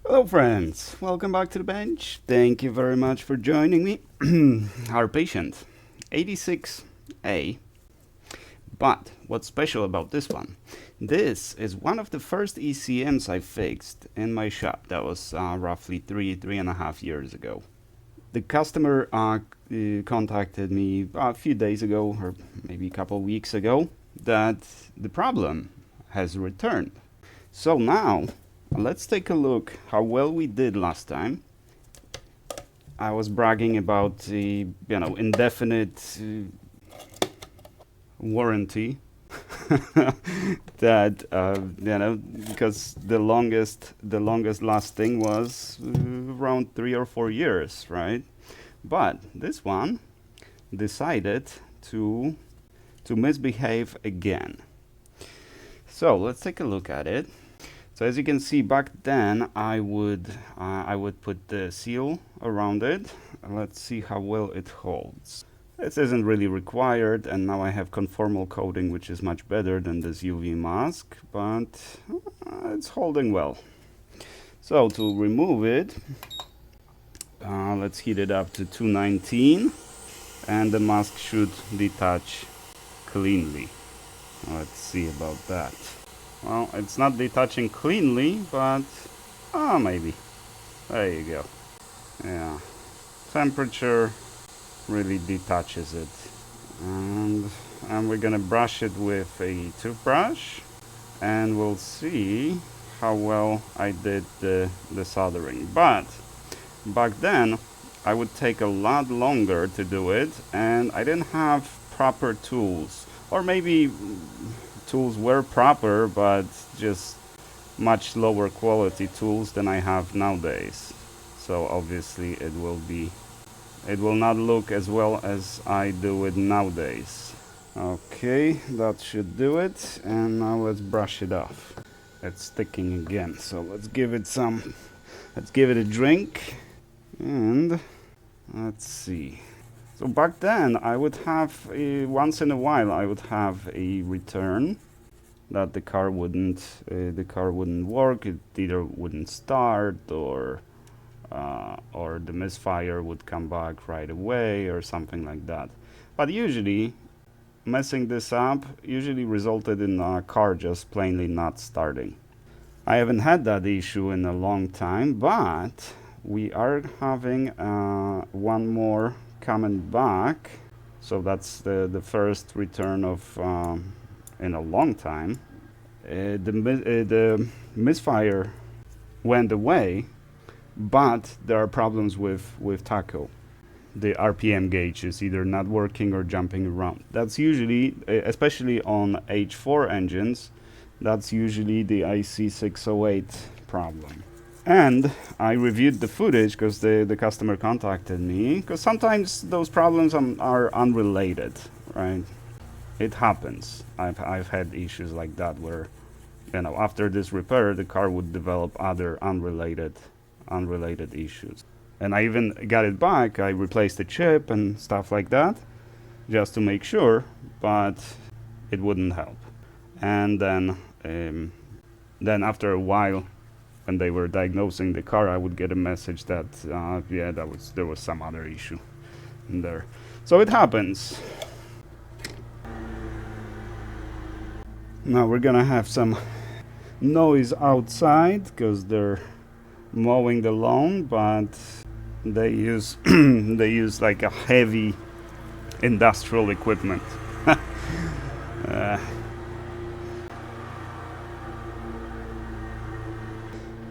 Hello friends, welcome back to the bench. Thank you very much for joining me. Our patient, 86A. But what's special about this one? This is one of the first ECMs I fixed in my shop. That was roughly three and a half years ago. The customer contacted me a few days ago, or maybe a couple weeks ago, that the problem has returned. So now, let's take a look how well we did last time. I was bragging about the indefinite warranty that because the longest lasting was around 3 or 4 years, right? But this one decided to misbehave again. So let's take a look at it. So as you can see, back then I would put the seal around it. Let's see how well it holds. This isn't really required, and now I have conformal coating, which is much better than this UV mask, but it's holding well. So to remove it, let's heat it up to 219, and the mask should detach cleanly. Let's see about that. Well, it's not detaching cleanly, but maybe. There you go. Yeah, temperature really detaches it. And we're gonna brush it with a toothbrush, and we'll see how well I did the soldering. But back then, I would take a lot longer to do it, and I didn't have proper tools. Or maybe tools were proper, but just much lower quality tools than I have nowadays. So obviously it will not look as well as I do it nowadays. Okay, that should do it, and now let's brush it off. It's sticking again, so let's give it a drink, and let's see. So back then I would have once in a while I would have a return that the car wouldn't work. It either wouldn't start, or the misfire would come back right away, or something like that. But usually messing this up usually resulted in a car just plainly not starting. I haven't had that issue in a long time, but we are having one more coming back. So that's the first return of in a long time. The misfire went away, but there are problems with tacho. The RPM gauge is either not working or jumping around. That's usually, especially on H4 engines, that's usually the IC608 problem. And I reviewed the footage because the customer contacted me, because sometimes those problems are unrelated, right? It happens. I've had issues like that where, after this repair, the car would develop other unrelated issues. And I even got it back. I replaced the chip and stuff like that, just to make sure, but it wouldn't help. And then after a while, when they were diagnosing the car, I would get a message that there was some other issue in there. So it happens. Now we're gonna have some noise outside because they're mowing the lawn, but they use like a heavy industrial equipment.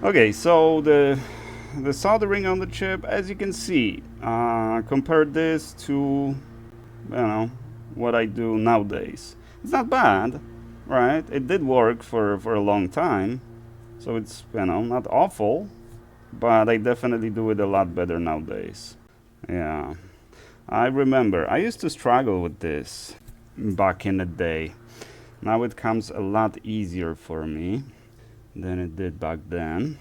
Okay, so the soldering on the chip, as you can see, compare this to what I do nowadays. It's not bad, right? It did work for a long time, so it's not awful, but I definitely do it a lot better nowadays. Yeah, I remember I used to struggle with this back in the day. Now it comes a lot easier for me than it did back then.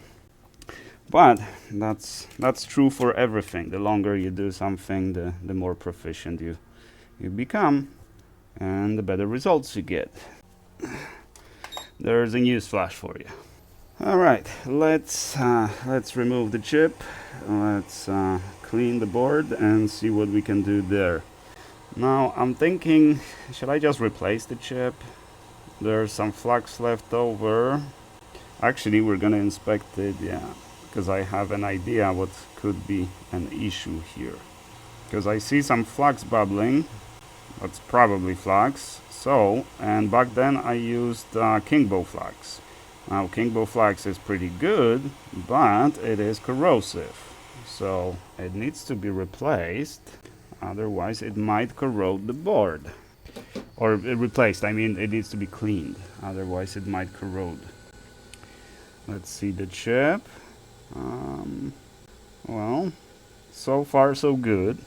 But that's true for everything. The longer you do something, the more proficient you become, and the better results you get. There's a news flash for you. All right, let's remove the chip. Let's clean the board and see what we can do there. Now I'm thinking, should I just replace the chip? There's some flux left over. Actually, we're gonna inspect it, yeah, because I have an idea what could be an issue here. Because I see some flux bubbling. That's probably flux. So, and back then I used Kingbo flux. Now Kingbo flux is pretty good, but it is corrosive. So it needs to be replaced, otherwise it might corrode the board. Or replaced, I mean it needs to be cleaned, otherwise it might corrode. Let's see the chip. Well, so far so good.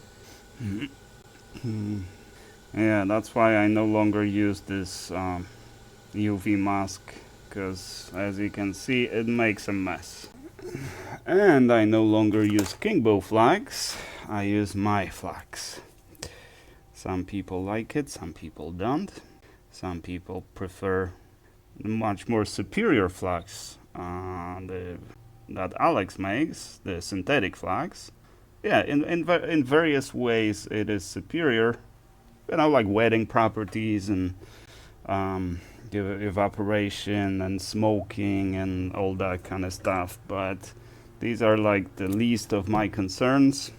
Yeah, that's why I no longer use this UV mask, because as you can see it makes a mess. And I no longer use Kingbo flux, I use my flux. Some people like it, some people don't. Some people prefer the much more superior flux that Alex makes, the synthetic flux. Yeah, in various ways it is superior. You know, like wetting properties and evaporation and smoking and all that kind of stuff. But these are like the least of my concerns.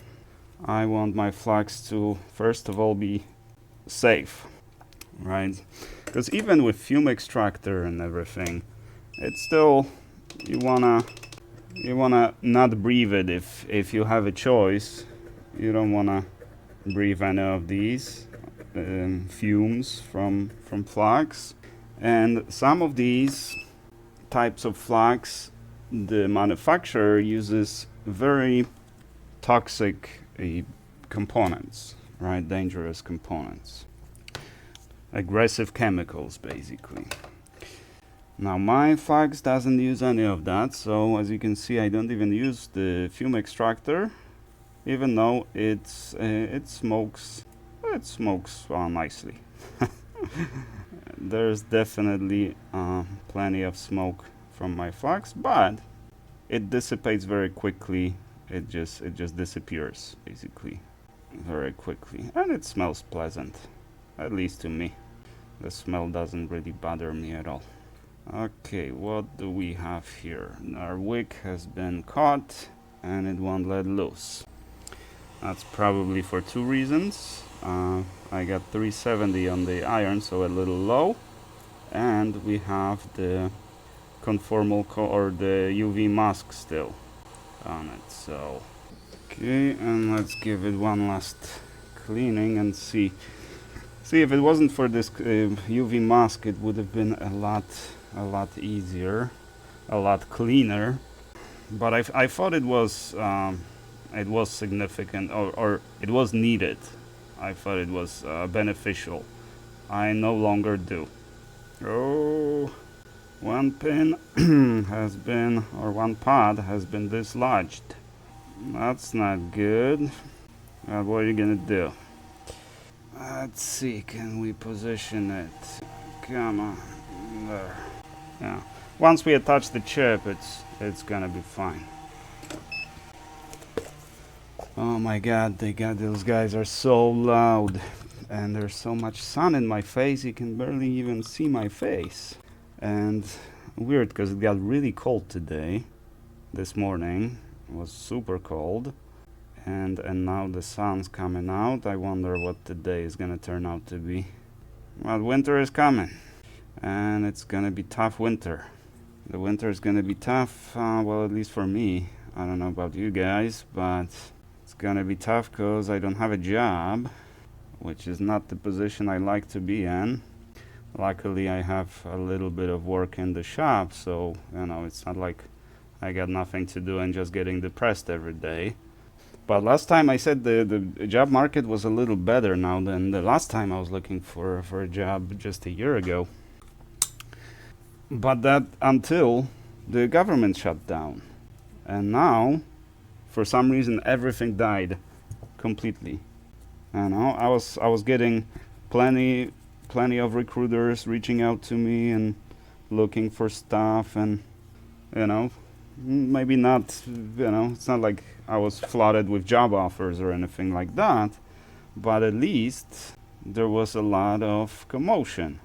I want my flux to first of all be safe, right? Because even with fume extractor and everything, it's still, you wanna not breathe it if you have a choice. You don't wanna breathe any of these fumes from flux. And some of these types of flux, the manufacturer uses very toxic components, right? Dangerous components, aggressive chemicals basically. Now my flux doesn't use any of that, so as you can see I don't even use the fume extractor, even though it smokes nicely. There's definitely plenty of smoke from my flux, but it dissipates very quickly. It just disappears basically very quickly, and it smells pleasant, at least to me. The smell doesn't really bother me at all. Okay, what do we have here? Our wick has been caught and it won't let loose. That's probably for two reasons. I got 370 on the iron, so a little low, and we have the conformal or the UV mask still on it. So okay, and let's give it one last cleaning and see if it wasn't for this UV mask, it would have been a lot easier, a lot cleaner. But I thought it was significant, or it was needed. I thought it was beneficial. I no longer do. Oh, one pin has been, or one pod has been dislodged. That's not good. What are you gonna do? Let's see, can we position it? Come on, there. Yeah. Once we attach the chip, it's gonna be fine. Oh my god, those guys are so loud. And there's so much sun in my face, you can barely even see my face. And weird, because it got really cold today. This morning it was super cold. And now the sun's coming out. I wonder what today is gonna turn out to be. Well, winter is coming. And it's gonna be tough winter. The winter is gonna be tough, well, at least for me. I don't know about you guys, but it's gonna be tough because I don't have a job, which is not the position I like to be in. Luckily, I have a little bit of work in the shop, so, you know, it's not like I got nothing to do and just getting depressed every day. But last time I said the job market was a little better now than the last time I was looking for a job just a year ago. But that until the government shut down. And now, for some reason, everything died completely. You know, I was getting plenty of recruiters reaching out to me and looking for stuff, and you know, maybe not, it's not like I was flooded with job offers or anything like that, but at least there was a lot of commotion.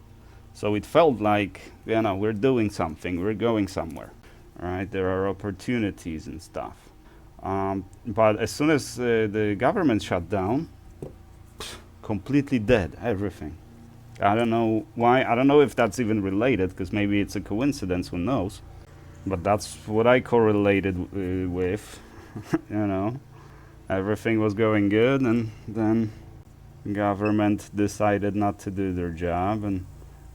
So it felt like, we're doing something, we're going somewhere, right? There are opportunities and stuff. But as soon as the government shut down, completely dead, everything. I don't know why. I don't know if that's even related, because maybe it's a coincidence, who knows. But that's what I correlated with, Everything was going good, and then government decided not to do their job, and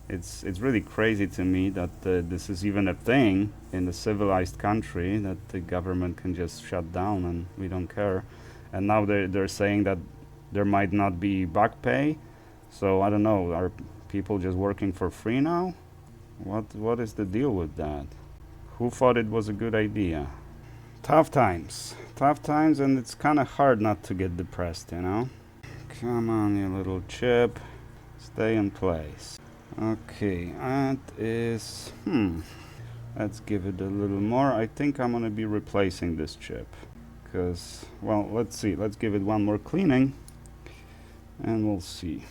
it's really crazy to me that this is even a thing in a civilized country, that the government can just shut down and we don't care. And now they're saying that there might not be back pay. So I don't know, are people just working for free now? What is the deal with that? Who thought it was a good idea? Tough times, and it's kind of hard not to get depressed, Come on, you little chip, stay in place. Okay, that is, let's give it a little more. I think I'm gonna be replacing this chip, because, well, let's see, let's give it one more cleaning, and we'll see.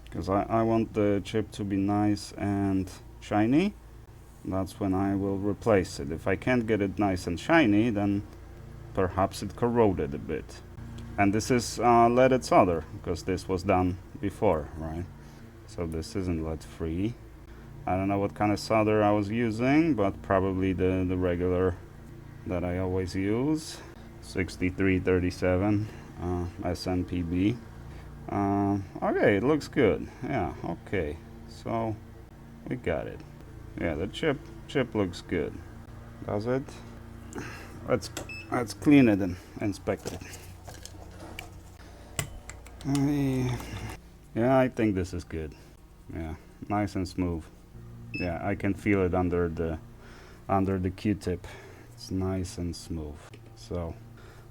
Because I want the chip to be nice and shiny. That's when I will replace it. If I can't get it nice and shiny, then perhaps it corroded a bit. And this is leaded solder, because this was done before, right? So this isn't lead free. I don't know what kind of solder I was using, but probably the regular that I always use, 6337 SNPB. Okay, it looks good. Yeah, okay, so we got it. Yeah, the chip looks good. Does it? Let's clean it and inspect it. Yeah, I think this is good. Yeah, nice and smooth. Yeah, I can feel it under the Q-tip. It's nice and smooth. So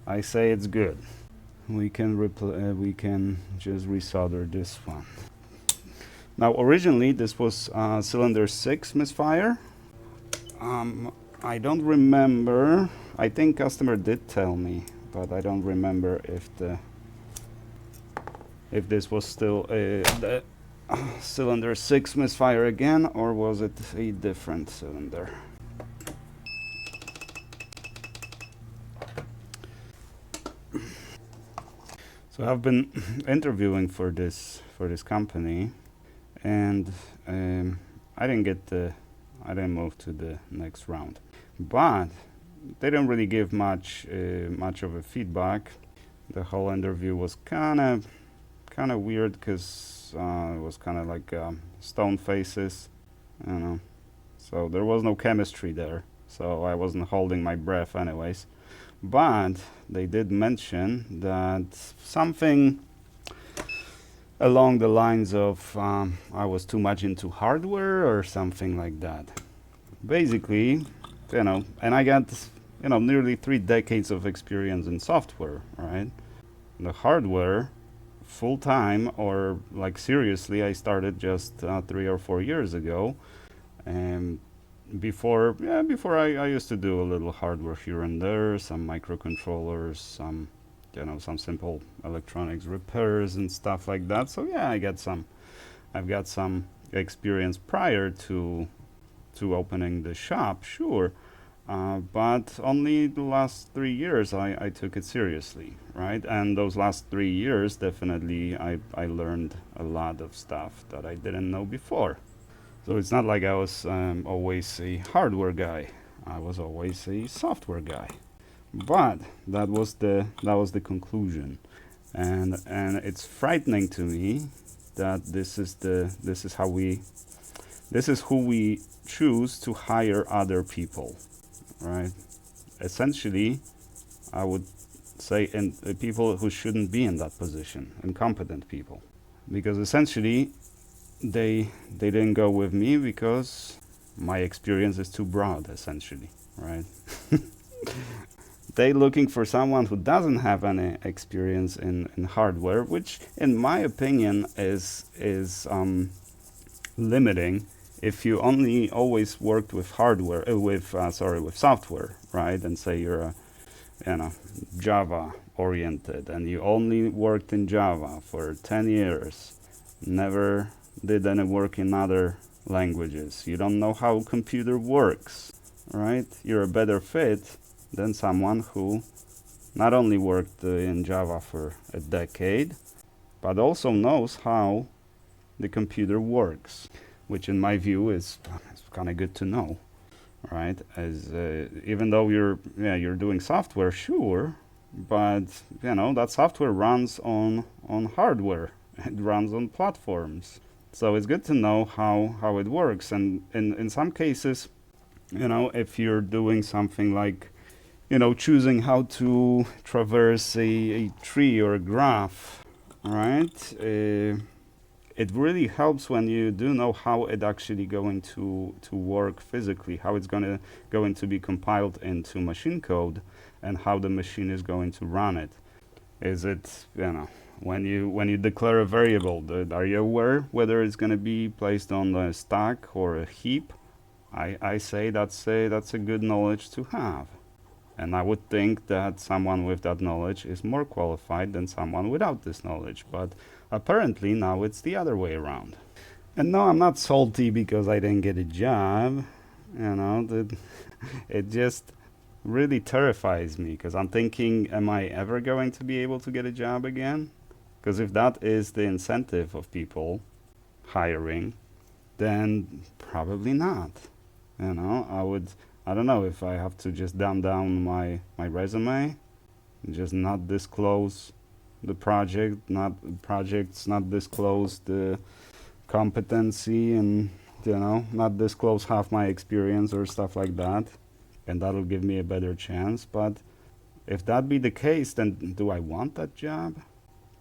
I say it's good. We can just resolder this one. Now, originally this was cylinder 6 misfire. I don't remember. I think customer did tell me, but I don't remember if this was still the cylinder 6 misfire again, or was it a different cylinder. So I've been interviewing for this company, and I didn't move to the next round, but they didn't really give much of a feedback. The whole interview was kind of weird, because it was kind of like stone faces, so there was no chemistry there, so I wasn't holding my breath anyways. But they did mention that something along the lines of I was too much into hardware or something like that. Basically, and I got nearly 3 decades of experience in software, right? The hardware, full time, or like seriously, I started just 3 or 4 years ago. And before I used to do a little hardware here and there, some microcontrollers, some simple electronics repairs and stuff like that. So yeah, I've got some experience prior to opening the shop, sure. But only the last 3 years I took it seriously, right? And those last 3 years, definitely I learned a lot of stuff that I didn't know before. So it's not like I was always a hardware guy. I was always a software guy. But that was the conclusion, and it's frightening to me that this is who we choose to hire other people, right? Essentially, I would say people who shouldn't be in that position, incompetent people, because essentially they didn't go with me because my experience is too broad, essentially, right? They looking for someone who doesn't have any experience in hardware, which in my opinion is limiting if you only always worked with hardware, with software, right? And say you're a, Java oriented, and you only worked in Java for 10 years, never did any work in other languages. You don't know how a computer works, right? You're a better fit than someone who not only worked in Java for a decade, but also knows how the computer works, which in my view is kind of good to know, right? As even though you're doing software, sure, but that software runs on hardware. It runs on platforms, so it's good to know how it works. And in some cases, if you're doing something like choosing how to traverse a tree or a graph, right? It really helps when you do know how it actually going to work physically, how it's going to be compiled into machine code, and how the machine is going to run it. Is it, when you declare a variable, are you aware whether it's going to be placed on a stack or a heap? I say that's a good knowledge to have. And I would think that someone with that knowledge is more qualified than someone without this knowledge. But apparently now it's the other way around. And no, I'm not salty because I didn't get a job. It just really terrifies me, because I'm thinking, am I ever going to be able to get a job again? Because if that is the incentive of people hiring, then probably not. I don't know if I have to just dumb down my resume, just not disclose the projects, not disclose the competency, and not disclose half my experience or stuff like that, and that'll give me a better chance. But if that be the case, then do I want that job?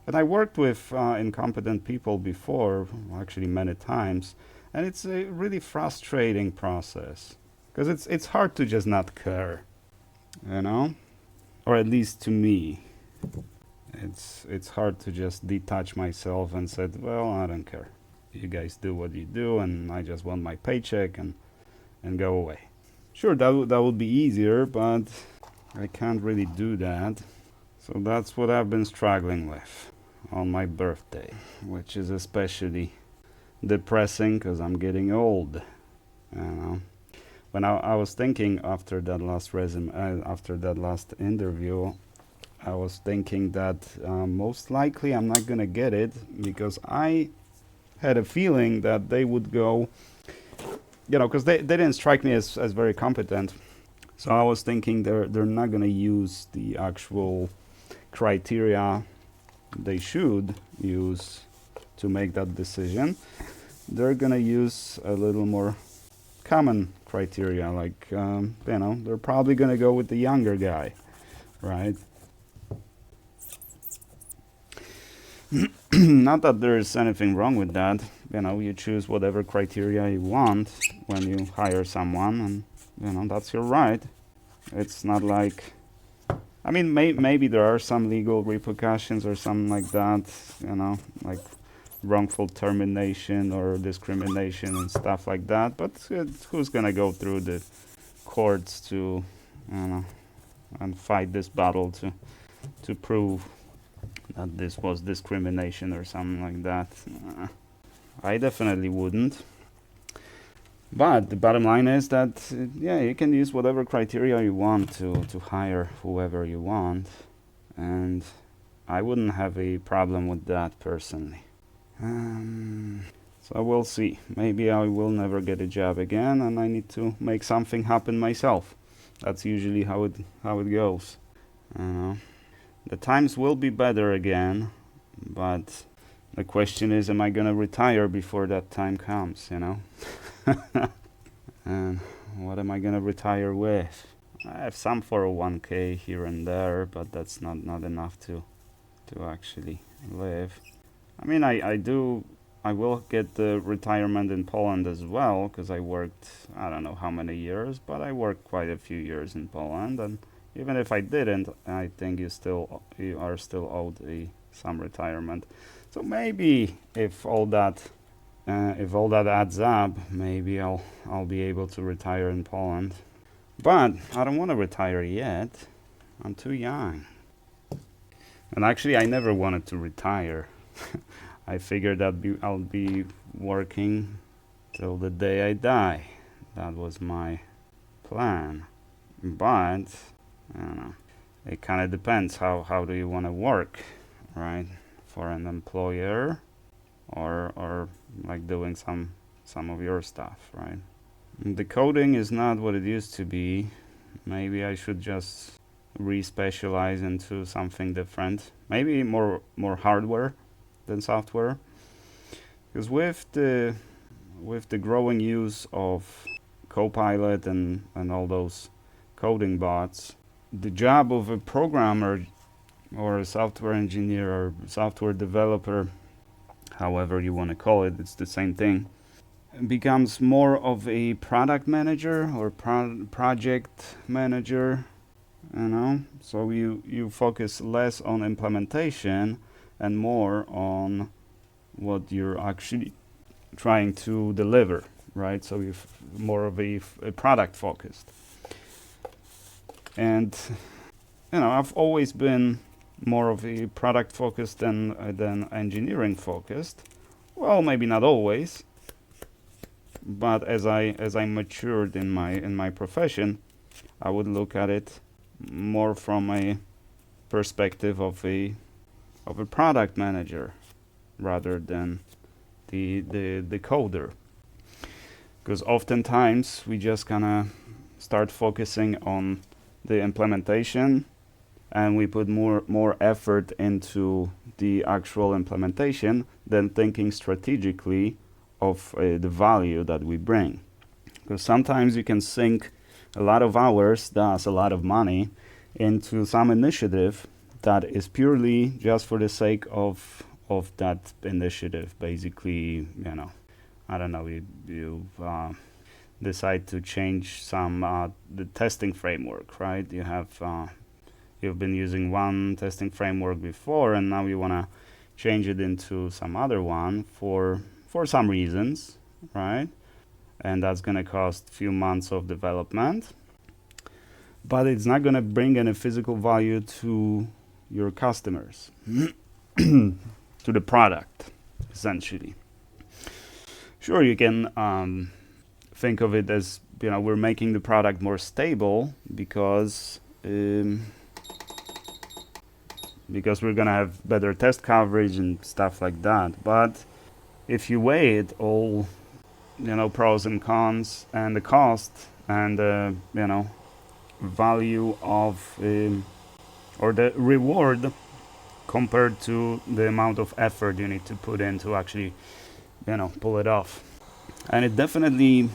And I worked with incompetent people before, actually many times, and it's a really frustrating process. Because it's hard to just not care, or at least to me. It's hard to just detach myself and say, well, I don't care. You guys do what you do, and I just want my paycheck and go away. Sure, that would be easier, but I can't really do that. So that's what I've been struggling with on my birthday, which is especially depressing because I'm getting old, When I was thinking after that last after that last interview, I was thinking that most likely I'm not gonna get it, because I had a feeling that they would go, because they didn't strike me as very competent. So I was thinking they're not gonna use the actual criteria they should use to make that decision. They're gonna use a little more common criteria, like they're probably going to go with the younger guy, right? Not that there's anything wrong with that. You choose whatever criteria you want when you hire someone, and that's your right. It's not like, maybe there are some legal repercussions or something like that, like wrongful termination or discrimination and stuff like that, but who's gonna go through the courts to and fight this battle to prove that this was discrimination or something like that? I definitely wouldn't. But the bottom line is that you can use whatever criteria you want to hire whoever you want, and I wouldn't have a problem with that personally. So we'll see. Maybe I will never get a job again, and I need to make something happen myself. That's usually how it goes. The times will be better again, but the question is, am I gonna retire before that time comes? And what am I gonna retire with? I have some 401k here and there, but that's not enough to actually live. I will get the retirement in Poland as well, because I worked, I don't know how many years, but I worked quite a few years in Poland, and even if I didn't, I think you are still owed some retirement. So maybe if all that if all that adds up, maybe I'll be able to retire in Poland. But I don't want to retire yet. I'm too young. And actually, I never wanted to retire. I figured that I'll be working till the day I die. That was my plan. But I don't know. It kind of depends. How do you want to work, right? For an employer, or like doing some of your stuff, right? The coding is not what it used to be. Maybe I should just re-specialize into something different. Maybe more hardware than software. Because with the growing use of Copilot and all those coding bots, the job of a programmer or a software engineer or software developer, however you want to call it, it's the same thing, becomes more of a product manager or project manager, so you focus less on implementation and more on what you're actually trying to deliver, right? So you're more of a product focused. And I've always been more of a product focused than engineering focused. Well, maybe not always, but as I matured in my profession, I would look at it more from a perspective of a product manager rather than the coder. Because oftentimes we just kind of start focusing on the implementation, and we put more effort into the actual implementation than thinking strategically of the value that we bring. Because sometimes you can sink a lot of hours, thus a lot of money, into some initiative that is purely just for the sake of that initiative. Basically, I don't know, you decide to change some the testing framework, right? You have you've been using one testing framework before, and now you want to change it into some other one for some reasons, right? And that's going to cost a few months of development, but it's not going to bring any physical value to your customers, to the product, essentially. Sure, you can think of it as, we're making the product more stable because we're going to have better test coverage and stuff like that. But if you weigh it all, pros and cons and the cost and value of or the reward compared to the amount of effort you need to put in to actually pull it off, and it definitely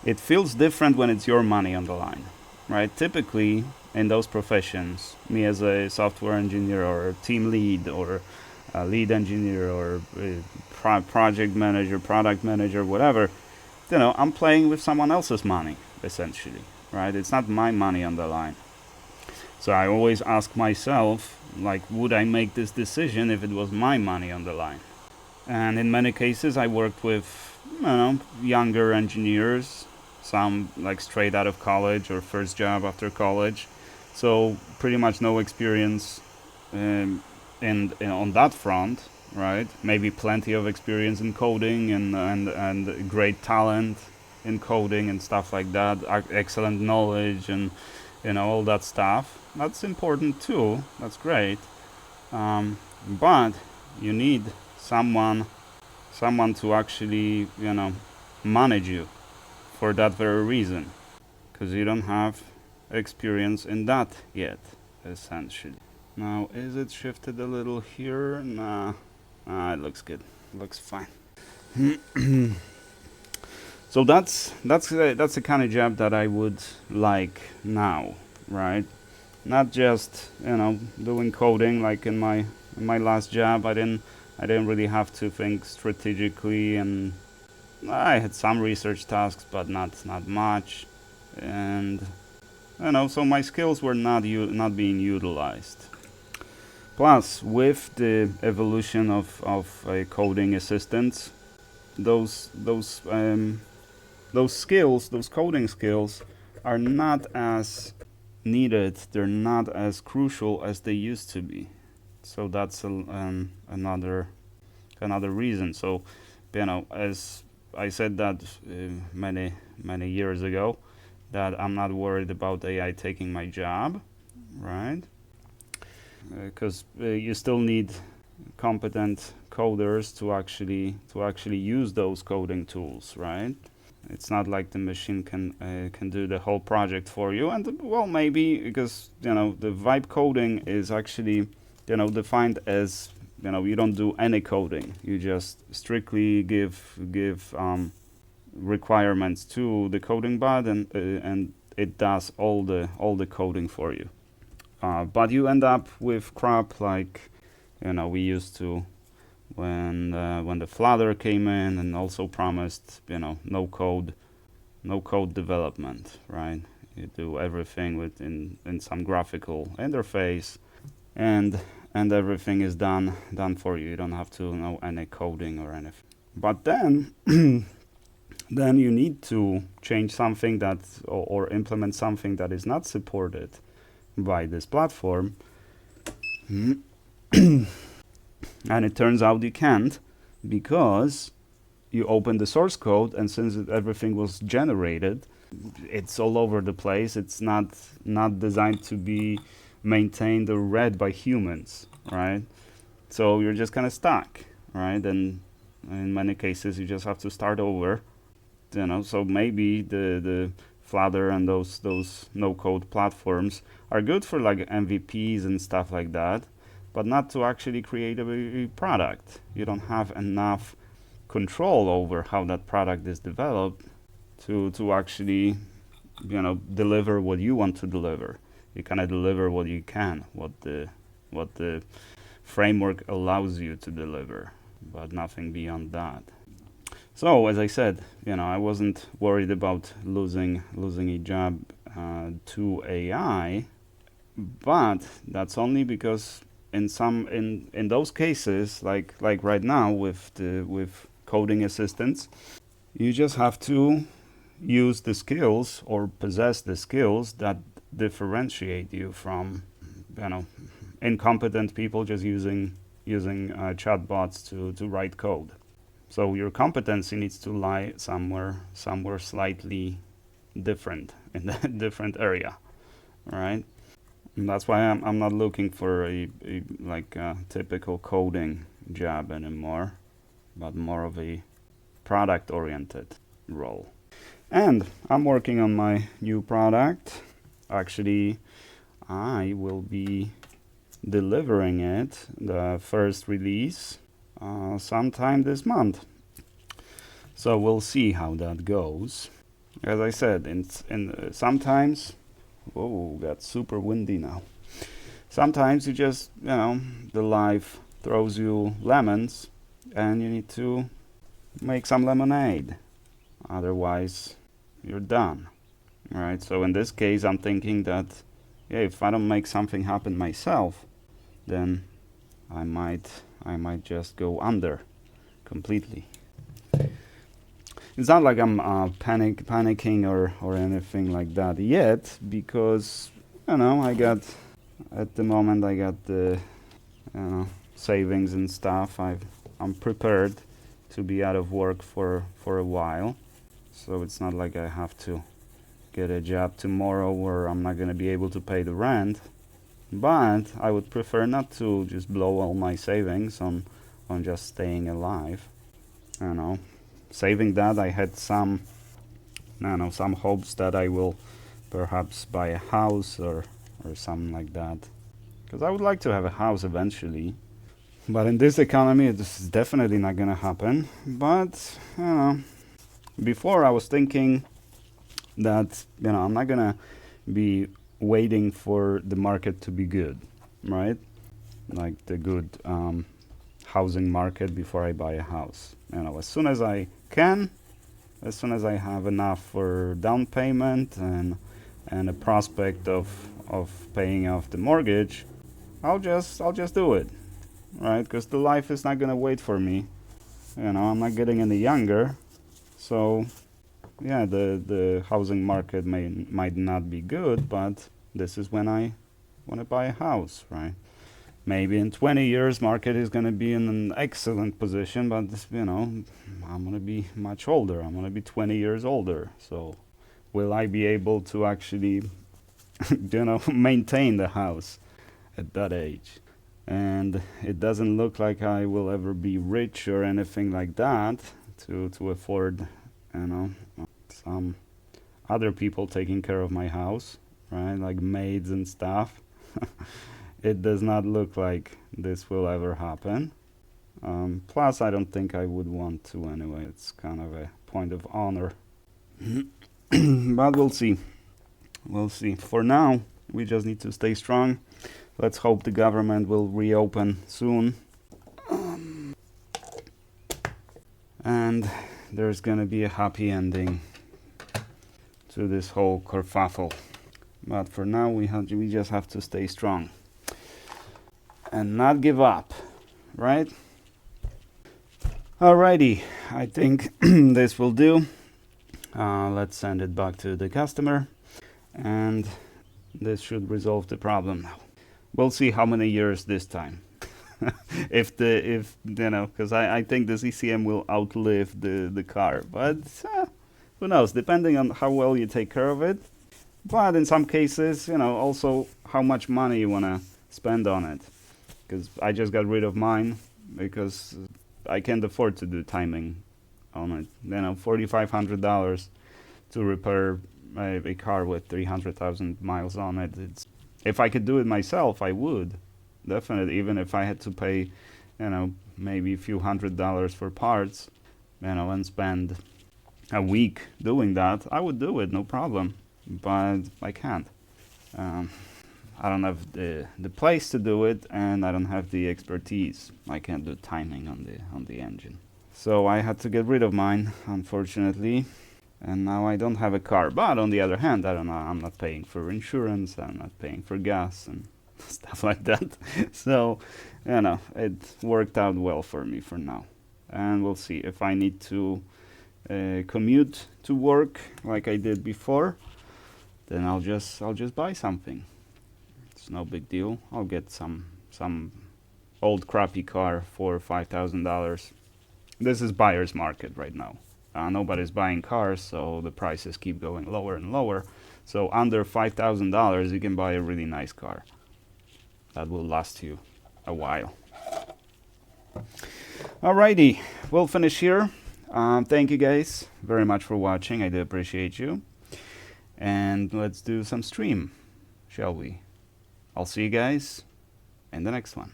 it feels different when it's your money on the line, right? Typically in those professions, me as a software engineer or a team lead or a lead engineer or a project manager, product manager, whatever, I'm playing with someone else's money, essentially, right? It's not my money on the line. So I always ask myself, like, would I make this decision if it was my money on the line? And in many cases, I worked with, younger engineers, some like straight out of college or first job after college. So pretty much no experience in on that front, right? Maybe plenty of experience in coding and great talent in coding and stuff like that, excellent knowledge and all that stuff. That's important too. That's great. But you need someone to actually manage you for that very reason, because you don't have experience in that yet, essentially. Now, is it shifted a little here? Nah, it looks good. Looks fine. So that's the kind of job that I would like now, right? Not just doing coding like in my last job. I didn't really have to think strategically, and I had some research tasks, but not much, and so my skills were not being utilized. Plus, with the evolution of coding assistants, those skills, those coding skills, are not as needed. They're not as crucial as they used to be. So that's another reason. So, as I said that many years ago, that I'm not worried about AI taking my job, right? Because you still need competent coders to actually use those coding tools, right? It's not like the machine can do the whole project for you. And well, maybe because the vibe coding is actually defined as you don't do any coding. You just strictly give requirements to the coding bot, and it does all the coding for you. But you end up with crap like we used to when the Flutter came in and also promised no code development, right? You do everything within some graphical interface, and everything is done for you. You don't have to know any coding or anything. But then then you need to change something that or implement something that is not supported by this platform. And it turns out you can't, because you open the source code, and since everything was generated, it's all over the place. It's not designed to be maintained or read by humans, right? So you're just kind of stuck, right? And in many cases, you just have to start over. So maybe the Flutter and those no-code platforms are good for like MVPs and stuff like that, but not to actually create a product. You don't have enough control over how that product is developed to actually deliver what you want to deliver. You kind of deliver what you can, what the framework allows you to deliver, but nothing beyond that. So as I said, I wasn't worried about losing a job to AI, but that's only because in those cases, like right now with coding assistants, you just have to use the skills or possess the skills that differentiate you from incompetent people just using chatbots to write code. So your competency needs to lie somewhere slightly different, in a different area, right? And that's why I'm not looking for a typical coding job anymore, but more of a product-oriented role. And I'm working on my new product. Actually, I will be delivering it, the first release, sometime this month. So we'll see how that goes. As I said, sometimes, whoa, got super windy now. Sometimes you just, the life throws you lemons, and you need to make some lemonade. Otherwise, you're done. All right. So in this case, I'm thinking that, if I don't make something happen myself, then I might just go under completely. It's not like I'm panicking or anything like that yet, because at the moment I got the savings and stuff. I'm prepared to be out of work for a while, so it's not like I have to get a job tomorrow where I'm not going to be able to pay the rent. But I would prefer not to just blow all my savings on just staying alive. Saving that, I had some hopes that I will perhaps buy a house or something like that, because I would like to have a house eventually. But in this economy, this is definitely not gonna happen. But before I was thinking that I'm not gonna be waiting for the market to be good, right? Like the good housing market before I buy a house. As soon as I can, as soon as I have enough for down payment and a prospect of paying off the mortgage, I'll just do it, right? Because the life is not gonna wait for me. You know, I'm not getting any younger, so yeah, the housing market might not be good, but this is when I want to buy a house, right? Maybe in 20 years, market is going to be in an excellent position, but you know, I'm going to be much older. I'm going to be 20 years older. So, will I be able to actually, you know, maintain the house at that age? And it doesn't look like I will ever be rich or anything like that to afford, you know, some other people taking care of my house, right? Like maids and stuff. It does not look like this will ever happen. Plus, I don't think I would want to anyway. It's kind of a point of honor. But we'll see. We'll see. For now, we just need to stay strong. Let's hope the government will reopen soon. And there's gonna be a happy ending to this whole kerfuffle. But for now, we just have to stay strong and not give up, right? Alrighty, I think this will do. Let's send it back to the customer, and this should resolve the problem now. We'll see how many years this time. if you know, because I think this ECM will outlive the car, but who knows? Depending on how well you take care of it. But in some cases, you know, also how much money you want to spend on it. Because I just got rid of mine because I can't afford to do timing on it. You know, $4,500 to repair a car with 300,000 miles on it. If I could do it myself, I would. Definitely. Even if I had to pay, you know, maybe a few $100s for parts, you know, and spend a week doing that, I would do it, no problem. But I can't. I don't have the place to do it, and I don't have the expertise. I can't do timing on the engine. So I had to get rid of mine, unfortunately, and now I don't have a car. But on the other hand, I don't know. I'm not paying for insurance. I'm not paying for gas and stuff like that. So, you know, it worked out well for me for now. And we'll see if I need to commute to work like I did before. Then I'll just buy something. It's no big deal. I'll get some old crappy car for $5,000. This is buyer's market right now. Nobody's buying cars, so the prices keep going lower and lower. So under $5,000, you can buy a really nice car that will last you a while. Alrighty, we'll finish here. Thank you guys very much for watching. I do appreciate you. And let's do some stream, shall we? I'll see you guys in the next one.